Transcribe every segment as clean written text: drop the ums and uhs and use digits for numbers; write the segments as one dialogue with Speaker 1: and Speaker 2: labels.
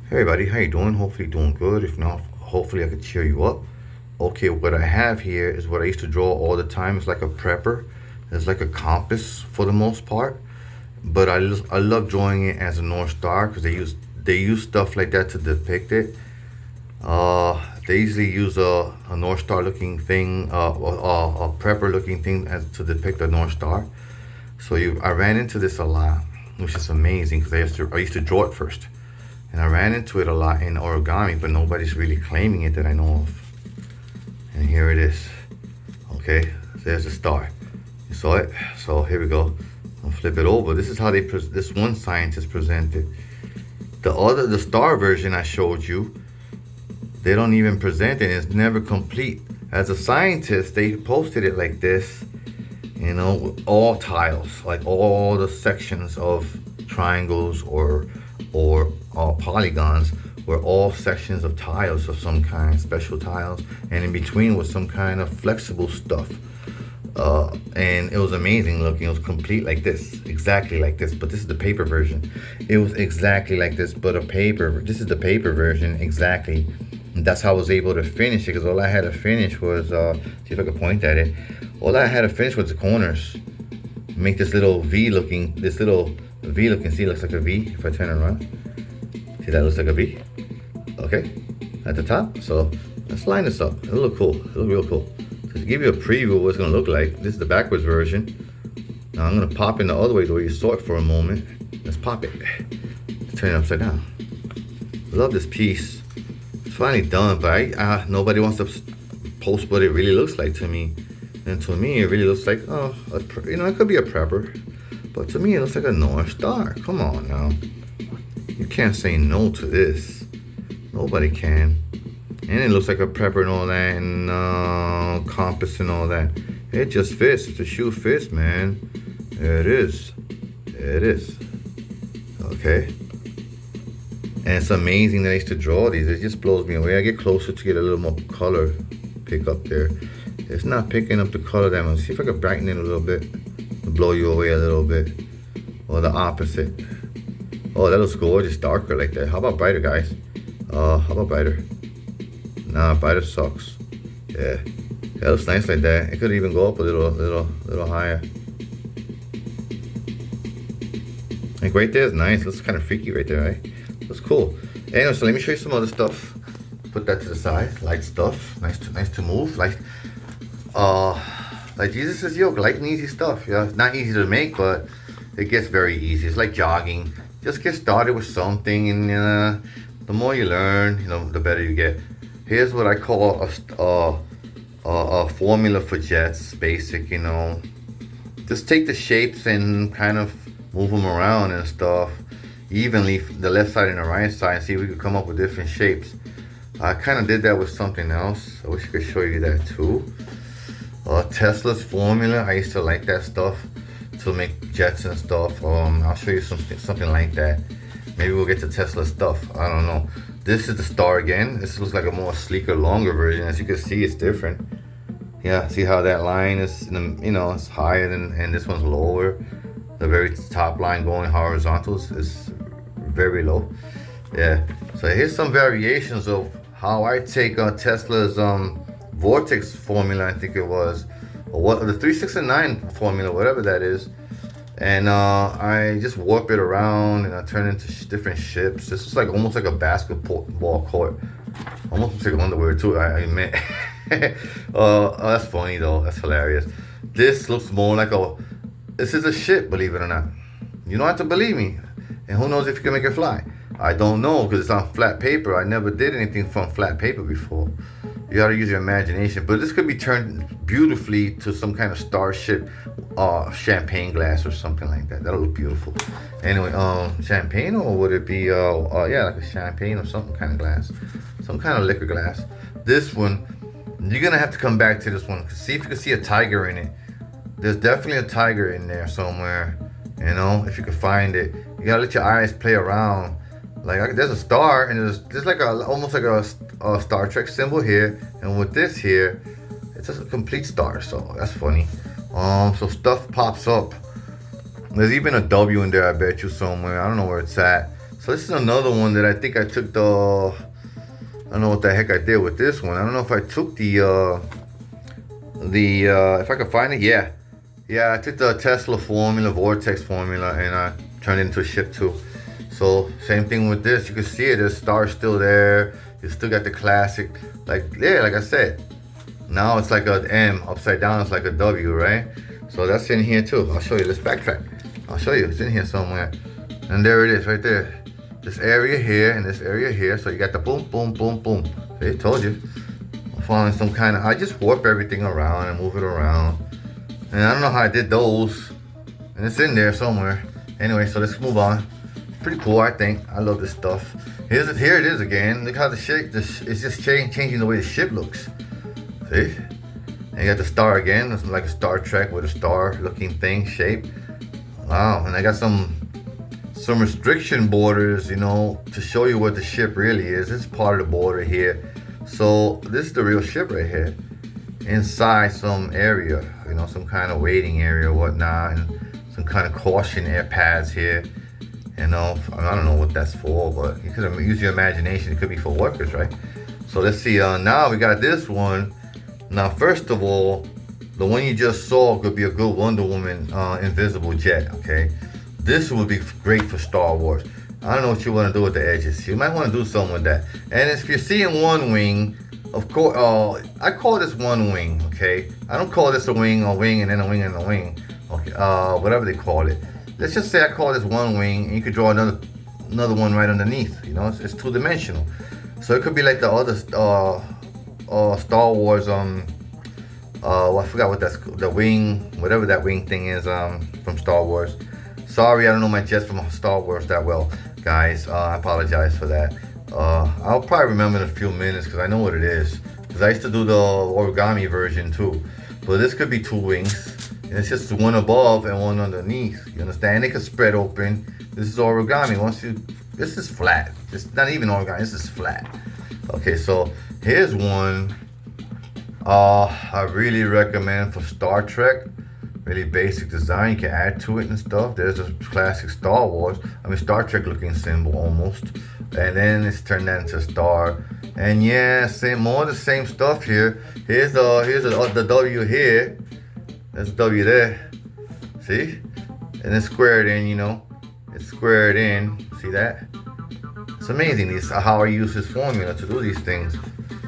Speaker 1: Hey everybody, how you doing? Hopefully doing good. If not, hopefully I could cheer you up. Okay, what I have here is what I used to draw all the time. It's like a prepper. It's like a compass for the most part. But I love drawing it as a North Star because they use stuff like that to depict it. They usually use a North Star looking thing, a prepper looking thing as to depict a North Star. I ran into this a lot, which is amazing because I used to draw it first. And I ran into it a lot in origami, but nobody's really claiming it that I know of. And here it is. Okay, there's the star. You saw it? So here we go. I'll flip it over. This is how this one scientist presented. The star version I showed you, they don't even present it. It's never complete. As a scientist, they posted it like this, with all tiles, like all the sections of triangles or polygons were all sections of tiles of some kind, special tiles, and in between was some kind of flexible stuff. And it was amazing looking. It was complete like this, exactly like this. But this is the paper version. It was exactly like this, but a paper. This is the paper version, exactly. And that's how I was able to finish it, because all I had to finish was, see if I could point at it. All I had to finish was the corners. Make this little V looking, see, it looks like a V if I turn it around. See, that looks like a V. Okay, at the top. So let's line this up. It'll look cool. It'll look real cool. So to give you a preview of what it's gonna look like, this is the backwards version. Now I'm gonna pop in the other way the way you saw it for a moment. Let's pop it. Turn it upside down. I love this piece. It's finally done, but nobody wants to post what it really looks like to me. And to me, it really looks like, it could be a prepper. But to me, it looks like a North Star. Come on now. You can't say no to this. Nobody can. And it looks like a prepper and all that, and compass and all that. It just fits. If the shoe fits, man. There it is. There it is. Okay. And it's amazing that I used to draw these. It just blows me away. I get closer to get a little more color pick up there. It's not picking up the color that much. See if I can brighten it a little bit to blow you away a little bit. Or the opposite. Oh, that looks gorgeous, darker like that. How about brighter, guys? How about brighter? Nah, brighter sucks. Yeah, that looks nice like that. It could even go up a little higher. Like right there is nice. Looks kind of freaky right there, right? Looks cool. Anyway, so let me show you some other stuff. Put that to the side. Light stuff. Nice to move. Like Jesus' yoke. Light and easy stuff. Yeah, it's not easy to make, but it gets very easy. It's like jogging. Just get started with something, and the more you learn, the better you get. Here's what I call a formula for jets, basic. Just take the shapes and kind of move them around and stuff evenly, the left side and the right side, and see if we could come up with different shapes. I kind of did that with something else. I wish I could show you that too. Tesla's formula. I used to like that stuff to make jets and stuff. I'll show you something like that. Maybe we'll get to Tesla stuff. I don't know. This is the star again. This looks like a more sleeker, longer version. As you can see, it's different. Yeah, see how that line is, it's higher and this one's lower. The very top line going horizontal is very low. Yeah. So here's some variations of how I take Tesla's Vortex formula, I think it was, or what the 369 formula, whatever that is, and I just warp it around and I turn it into different ships. This is like almost like a basketball court, almost like underwear too. I admit. That's funny though. That's hilarious. This looks more like this is a ship, believe it or not. You don't have to believe me, and who knows if you can make it fly. I don't know because it's on flat paper. I never did anything from flat paper before. You gotta use your imagination. But this could be turned beautifully to some kind of starship, champagne glass or something like that. That'll look beautiful. Anyway, champagne, or would it be, yeah, like a champagne or some kind of glass, some kind of liquor glass. This one, you're gonna have to come back to this one. See if you can see a tiger in it. There's definitely a tiger in there somewhere. If you can find it, you gotta let your eyes play around. Like there's a star, and there's like almost like a Star Trek symbol here, and with this here, it's just a complete star. So that's funny. So stuff pops up. There's even a W in there, I bet you somewhere. I don't know where it's at. So this is another one that I think I took I don't know what the heck I did with this one. I don't know if I took if I could find it, yeah. Yeah, I took the Tesla formula, Vortex formula, and I turned it into a ship too. So same thing with this. You can see it, the star's still there. You still got the classic, like I said. Now it's like an M, upside down it's like a W, right? So that's in here too. I'll show you, let's backtrack. I'll show you, it's in here somewhere. And there it is, right there. This area here and this area here. So you got the boom, boom, boom, boom. See, told you. I'm following some kind of, I just warp everything around and move it around. And I don't know how I did those. And it's in there somewhere. Anyway, so let's move on. Pretty cool, I think. I love this stuff. Here it is again. Look how the shape, it's just changing the way the ship looks. See? And you got the star again. It's like a Star Trek with a star looking thing, shape. Wow, and I got some restriction borders, you know, to show you what the ship really is. This is part of the border here. So this is the real ship right here. Inside some area, you know, some kind of waiting area or whatnot, and some kind of caution air pads here. You know, I don't know what that's for, but you could use your imagination. It could be for workers, right? So let's see, now we got this one. Now, first of all, the one you just saw could be a good Wonder Woman invisible jet, okay? This would be great for Star Wars. I don't know what you want to do with the edges. You might want to do something with that. And if you're seeing one wing, of course, I call this one wing, okay? I don't call this a wing and then a wing and a wing, okay? Whatever they call it. Let's just say I call this one wing, and you could draw another one right underneath. You know, it's two-dimensional. So it could be like the other Star Wars. Well, I forgot what that's the wing, whatever that wing thing is. From Star Wars. Sorry, I don't know my jets from Star Wars that well, guys. I apologize for that. I'll probably remember in a few minutes because I know what it is. Because I used to do the origami version too. But this could be two wings. And it's just one above and one underneath. You understand? It could spread open. This is origami. This is flat. It's not even origami. This is flat. Okay, so here's one. I really recommend for Star Trek. Really basic design. You can add to it and stuff. There's a classic Star Wars. Star Trek looking symbol almost. And then it's turned that into a star. And yeah, more of the same stuff here. Here's the W here. There's a W there. See? And it's squared in, you know. It's squared in. See that? It's amazing how I use this formula to do these things.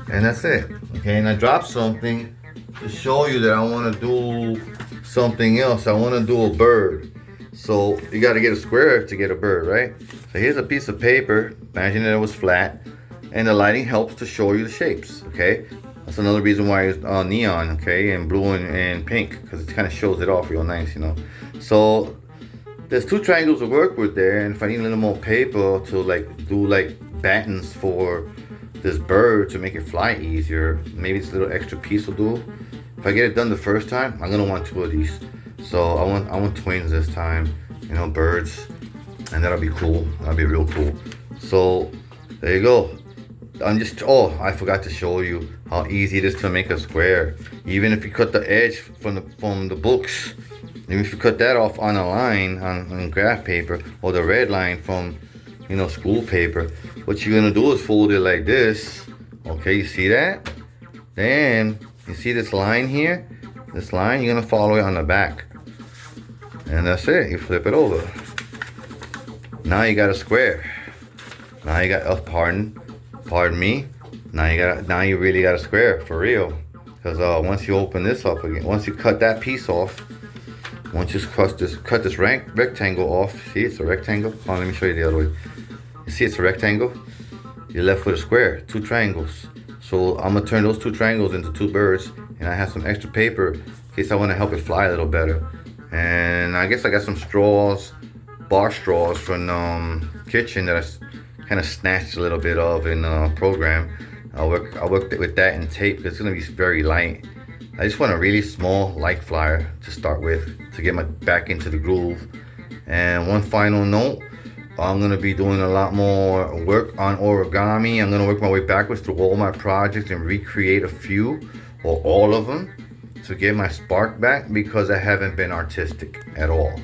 Speaker 1: And that's it. Okay, and I dropped something to show you that I want to do something else. I want to do a bird. So you got to get a square to get a bird, right? So here's a piece of paper. Imagine that it was flat. And the lighting helps to show you the shapes, okay? That's another reason why it's neon, okay, and blue and pink, because it kind of shows it off real nice, you know. So there's two triangles to work with there, and if I need a little more paper to do battens for this bird to make it fly easier, maybe this little extra piece will do. If I get it done the first time, I'm gonna want two of these. So I want twins this time, you know, birds, and that'll be cool. That'll be real cool. So there you go. I forgot to show you how easy it is to make a square. Even if you cut the edge from the books, even if you cut that off on a line on graph paper, or the red line from, you know, school paper, what you're gonna do is fold it like this. Okay, you see that? Then you see this line here? This line, you're gonna follow it on the back. And that's it, you flip it over. Now you got a square. Now you got, pardon me. Now you really got a square, for real. Because once you open this up again, once you cut that piece off, once you cut this rectangle off, see it's a rectangle? Let me show you the other way. You see it's a rectangle? You're left with a square, two triangles. So I'm gonna turn those two triangles into two birds, and I have some extra paper in case I wanna help it fly a little better. And I guess I got some straws, bar straws from kitchen that I kind of snatched a little bit of in program. I worked with that and tape because it's gonna be very light. I just want a really small light flyer to start with to get my back into the groove. And one final note, I'm gonna be doing a lot more work on origami. I'm gonna work my way backwards through all my projects and recreate a few or all of them to get my spark back, because I haven't been artistic at all.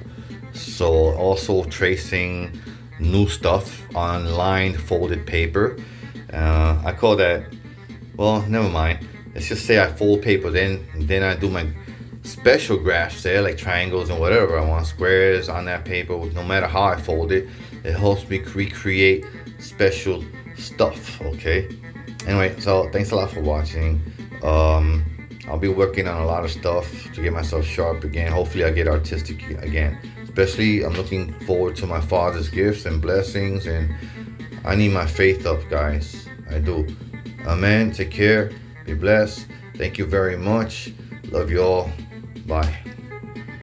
Speaker 1: So also tracing, new stuff on lined folded paper. I call that, well, never mind. Let's just say I fold paper, then I do my special graphs there, like triangles and whatever I want, squares on that paper. No matter how I fold it, it helps me recreate special stuff. Okay. Anyway, so thanks a lot for watching. I'll be working on a lot of stuff to get myself sharp again. Hopefully, I get artistic again. Especially, I'm looking forward to my father's gifts and blessings, and I need my faith up, guys. I do. Amen. Take care. Be blessed. Thank you very much. Love you all. Bye.